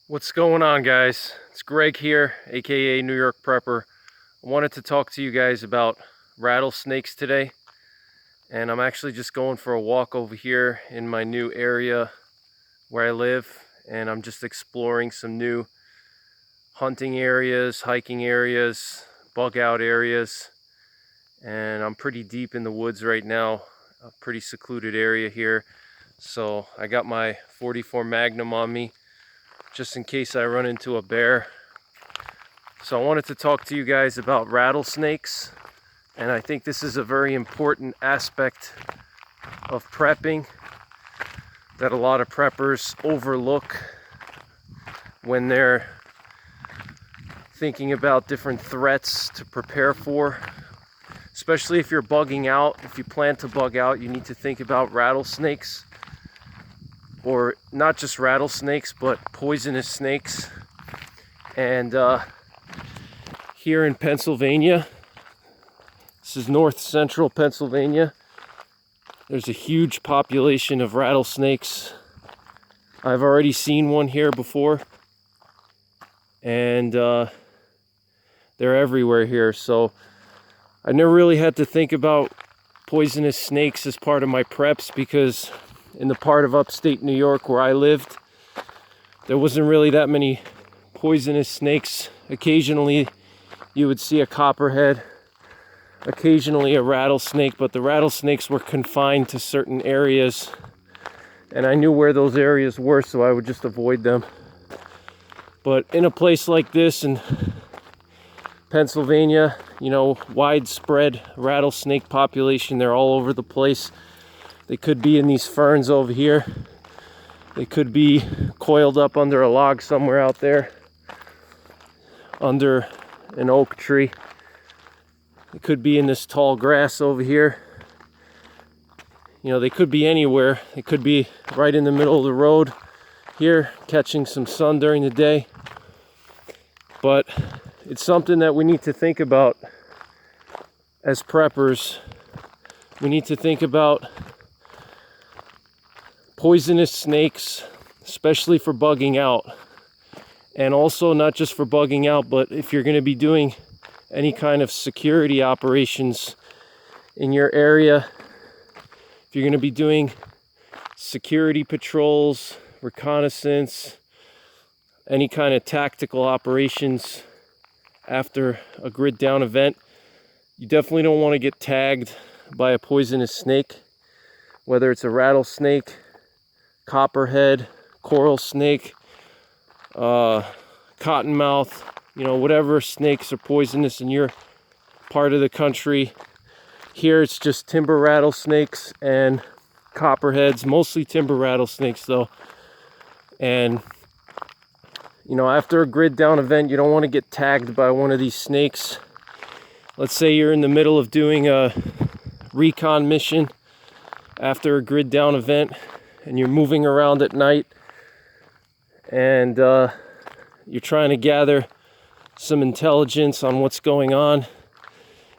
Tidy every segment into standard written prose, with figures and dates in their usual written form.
What's going on, guys? It's Greg here, aka New York Prepper. I wanted to talk to you guys about rattlesnakes today, and I'm actually just going for a walk over here in my new area where I live, and I'm just exploring some new hunting areas, hiking areas, bug out areas, and I'm pretty deep in the woods right now, a pretty secluded area here. So I got my 44 Magnum on me just in case I run into a bear. So I wanted to talk to you guys about rattlesnakes, and I think this is a very important aspect of prepping that a lot of preppers overlook when they're thinking about different threats to prepare for. Especially if you're bugging out, if you plan to bug out, you need to think about rattlesnakes, or not just rattlesnakes, but poisonous snakes. And here in Pennsylvania, this is north central Pennsylvania, there's a huge population of rattlesnakes. I've already seen one here before, and they're everywhere here. So I never really had to think about poisonous snakes as part of my preps, because in the part of upstate New York where I lived, there wasn't really that many poisonous snakes. Occasionally you would see a copperhead, occasionally a rattlesnake, but the rattlesnakes were confined to certain areas, and I knew where those areas were, so I would just avoid them. But in a place like this in Pennsylvania, you know, widespread rattlesnake population, they're all over the place. They could be in these ferns over here. They could be coiled up under a log somewhere out there, under an oak tree. It could be in this tall grass over here. You know, they could be anywhere. They could be right in the middle of the road here, catching some sun during the day. But it's something that we need to think about as preppers. We need to think about poisonous snakes, especially for bugging out. And also not just for bugging out, but if you're going to be doing any kind of security operations in your area, if you're going to be doing security patrols, reconnaissance, any kind of tactical operations after a grid down event, you definitely don't want to get tagged by a poisonous snake, whether it's a rattlesnake, copperhead, coral snake, cottonmouth, you know, whatever snakes are poisonous in your part of the country. Here it's just timber rattlesnakes and copperheads, mostly timber rattlesnakes though. And you know, after a grid down event, you don't want to get tagged by one of these snakes. Let's say you're in the middle of doing a recon mission after a grid down event, and you're moving around at night, and you're trying to gather some intelligence on what's going on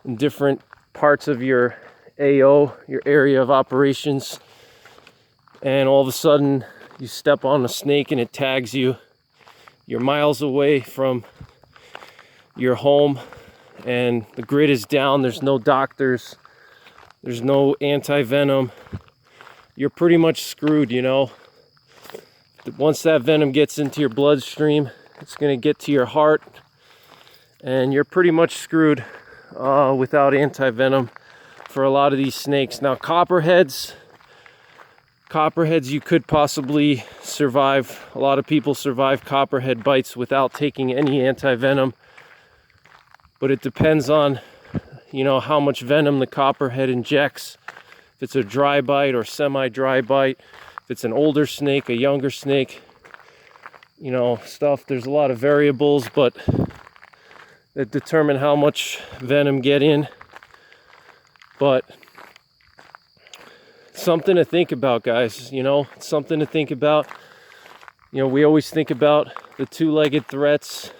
in different parts of your AO, your area of operations, and all of a sudden you step on a snake and it tags you. You're miles away from your home and the grid is down. There's no doctors, there's no anti-venom. You're pretty much screwed, you know. Once that venom gets into your bloodstream, it's going to get to your heart, and you're pretty much screwed without anti-venom for a lot of these snakes. Now, copperheads, you could possibly survive. A lot of people survive copperhead bites without taking any anti-venom, but it depends on, you know, how much venom the copperhead injects. If it's a dry bite or semi-dry bite, if it's an older snake, a younger snake, you know, stuff. There's a lot of variables, but that determine how much venom get in. But something to think about, guys. You know, something to think about. You know, we always think about the two-legged threats.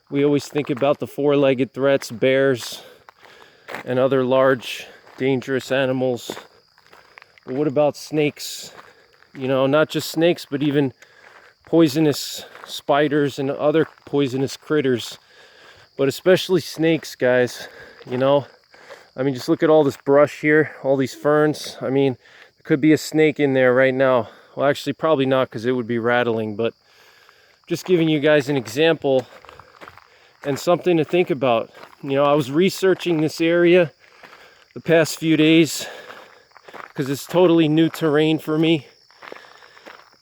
We always think about the four-legged threats, bears and other large dangerous animals. But what about snakes? You know, not just snakes, but even poisonous spiders and other poisonous critters, but especially snakes, guys. You know, I mean, just look at all this brush here, all these ferns. I mean, there could be a snake in there right now. Well, actually, probably not, because it would be rattling, but just giving you guys an example and something to think about. You know, I was researching this area the past few days because it's totally new terrain for me,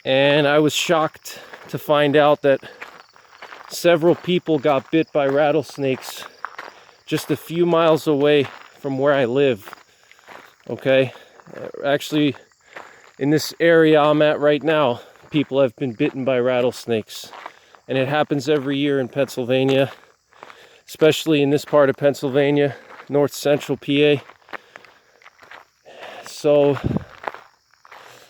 and I was shocked to find out that several people got bit by rattlesnakes just a few miles away from where I live. Okay, actually, in this area I'm at right now, people have been bitten by rattlesnakes, and it happens every year in Pennsylvania, especially in this part of Pennsylvania, north central PA. So,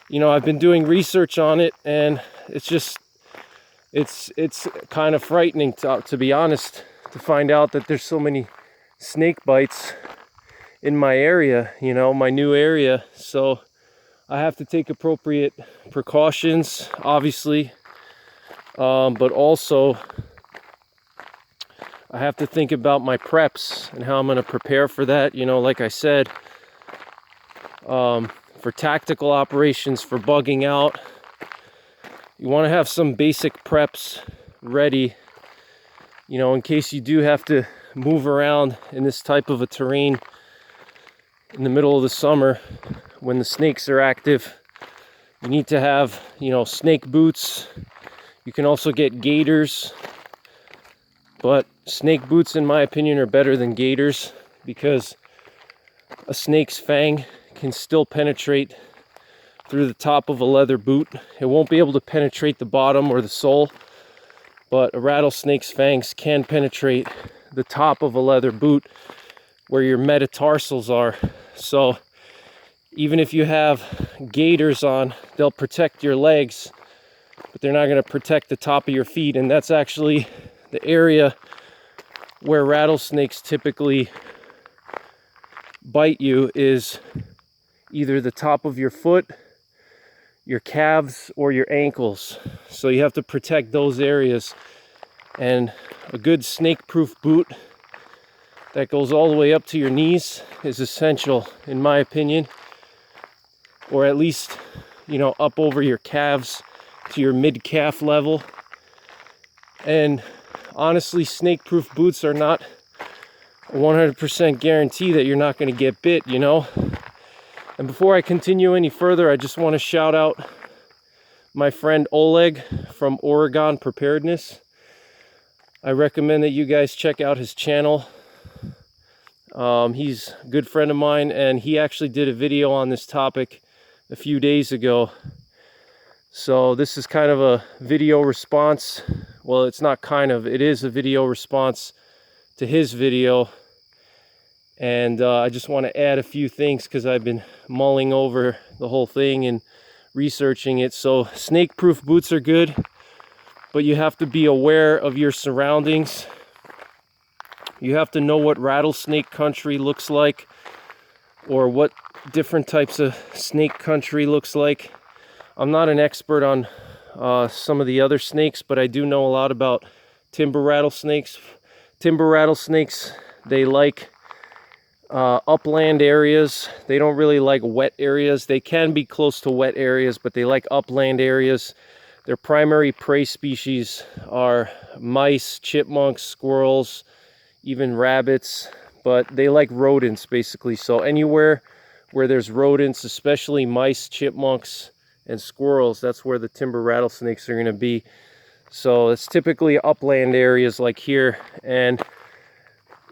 you know, I've been doing research on it, and it's just, it's kind of frightening, to be honest, to find out that there's so many snake bites in my area, you know, my new area. So I have to take appropriate precautions, obviously, but also I have to think about my preps and how I'm going to prepare for that. You know, like I said, for tactical operations, for bugging out, you want to have some basic preps ready, you know, in case you do have to move around in this type of a terrain in the middle of the summer when the snakes are active. You need to have, you know, snake boots. You can also get gaiters, but snake boots, in my opinion, are better than gaiters because a snake's fang can still penetrate through the top of a leather boot. It won't be able to penetrate the bottom or the sole, but a rattlesnake's fangs can penetrate the top of a leather boot where your metatarsals are. So even if you have gaiters on, they'll protect your legs, but they're not going to protect the top of your feet. And that's actually the area where rattlesnakes typically bite you, is either the top of your foot, your calves, or your ankles. So you have to protect those areas. And a good snake-proof boot that goes all the way up to your knees is essential, in my opinion. Or at least, you know, up over your calves to your mid-calf level. And honestly, snake-proof boots are not a 100% guarantee that you're not going to get bit, you know. And before I continue any further, I just want to shout out my friend Oleg from Oregon Preparedness. I recommend that you guys check out his channel. He's a good friend of mine, and he actually did a video on this topic a few days ago. So this is kind of a video response. Well, it's not kind of, it is a video response to his video. And I just want to add a few things because I've been mulling over the whole thing and researching it. So snake-proof boots are good, but you have to be aware of your surroundings. You have to know what rattlesnake country looks like, or what different types of snake country looks like. I'm not an expert on some of the other snakes, but I do know a lot about timber rattlesnakes. Timber rattlesnakes, they like upland areas. They don't really like wet areas. They can be close to wet areas, but they like upland areas. Their primary prey species are mice, chipmunks, squirrels, even rabbits, but they like rodents basically. So anywhere where there's rodents, especially mice, chipmunks, and squirrels, that's where the timber rattlesnakes are going to be. So it's typically upland areas like here. And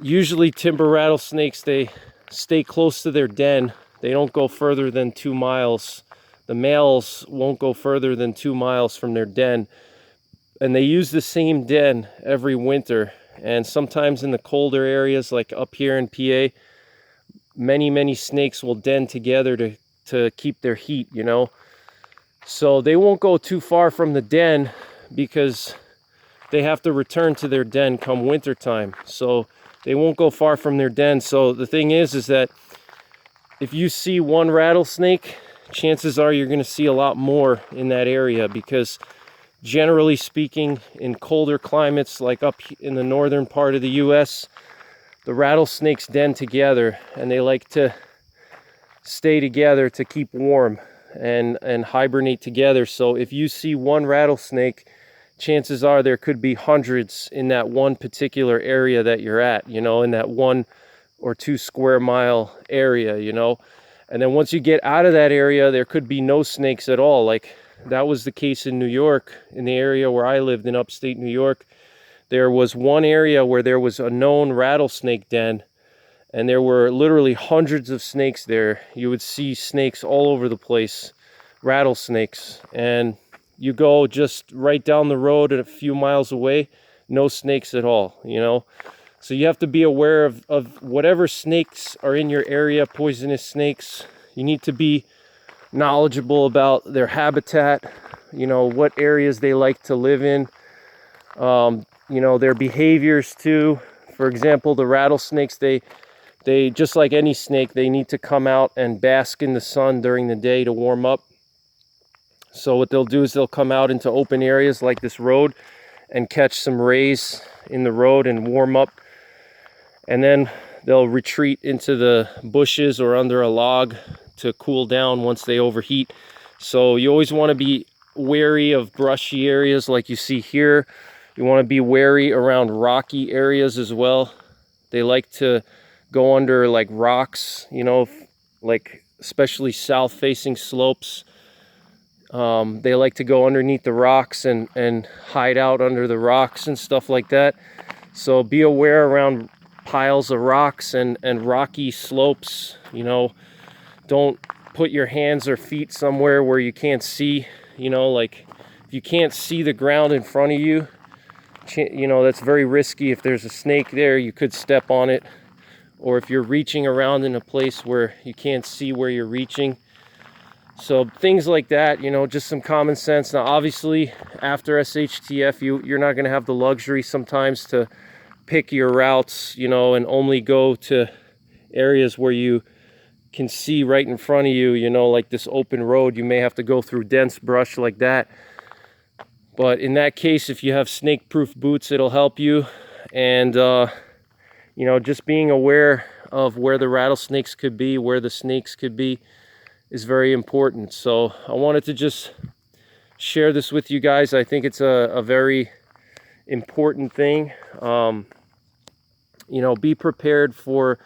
usually timber rattlesnakes, they stay close to their den. They don't go further than 2 miles. The males won't go further than 2 miles from their den. And they use the same den every winter. And sometimes in the colder areas, like up here in PA, many snakes will den together to keep their heat, you know. So they won't go too far from the den because they have to return to their den come winter time. So they won't go far from their den. So the thing is that if you see one rattlesnake, chances are you're going to see a lot more in that area because generally speaking, in colder climates like up in the northern part of the US, the rattlesnakes den together, and they like to stay together to keep warm and hibernate together. So if you see one rattlesnake, chances are there could be hundreds in that one particular area that you're at, you know, in that 1 or 2 square mile area, you know. And then once you get out of that area, there could be no snakes at all. Like that was the case in New York, in the area where I lived in upstate New York. There was one area where there was a known rattlesnake den, and there were literally hundreds of snakes there. You would see snakes all over the place, rattlesnakes. And you go just right down the road and a few miles away, no snakes at all, you know. So you have to be aware of whatever snakes are in your area, poisonous snakes. You need to be knowledgeable about their habitat, you know, what areas they like to live in, you know, their behaviors too. For example, the rattlesnakes, they just like any snake, they need to come out and bask in the sun during the day to warm up. So what they'll do is they'll come out into open areas like this road and catch some rays in the road and warm up. And then they'll retreat into the bushes or under a log to cool down once they overheat. So you always want to be wary of brushy areas like you see here. You want to be wary around rocky areas as well. They like to go under like rocks, you know, like especially south facing slopes. They like to go underneath the rocks and hide out under the rocks and stuff like that. So be aware around piles of rocks and rocky slopes, you know. Don't put your hands or feet somewhere where you can't see, you know, like if you can't see the ground in front of you, you know, that's very risky. If there's a snake there, you could step on it. Or if you're reaching around in a place where you can't see where you're reaching. So things like that, you know, just some common sense. Now, obviously, after SHTF, you're not going to have the luxury sometimes to pick your routes, you know, and only go to areas where you can see right in front of you, you know, like this open road. You may have to go through dense brush like that. But in that case, if you have snake-proof boots, it'll help you. And, you know, just being aware of where the rattlesnakes could be, where the snakes could be, is very important. So I wanted to just share this with you guys. I think it's a very important thing. You know, be prepared for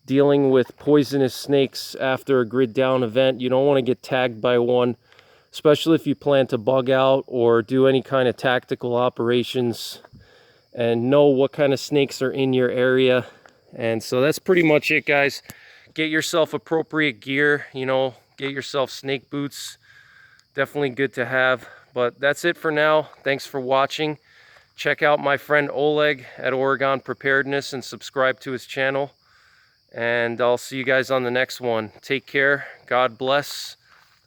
dealing with poisonous snakes after a grid down event. You don't want to get tagged by one, especially if you plan to bug out or do any kind of tactical operations, and know what kind of snakes are in your area. And so that's pretty much it, guys. Get yourself appropriate gear, you know, get yourself snake boots. Definitely good to have. But that's it for now. Thanks for watching. Check out my friend Oleg at Oregon Preparedness and subscribe to his channel. And I'll see you guys on the next one. Take care. God bless.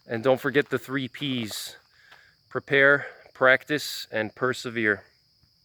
And don't forget the 3 Ps. Prepare, practice, and persevere.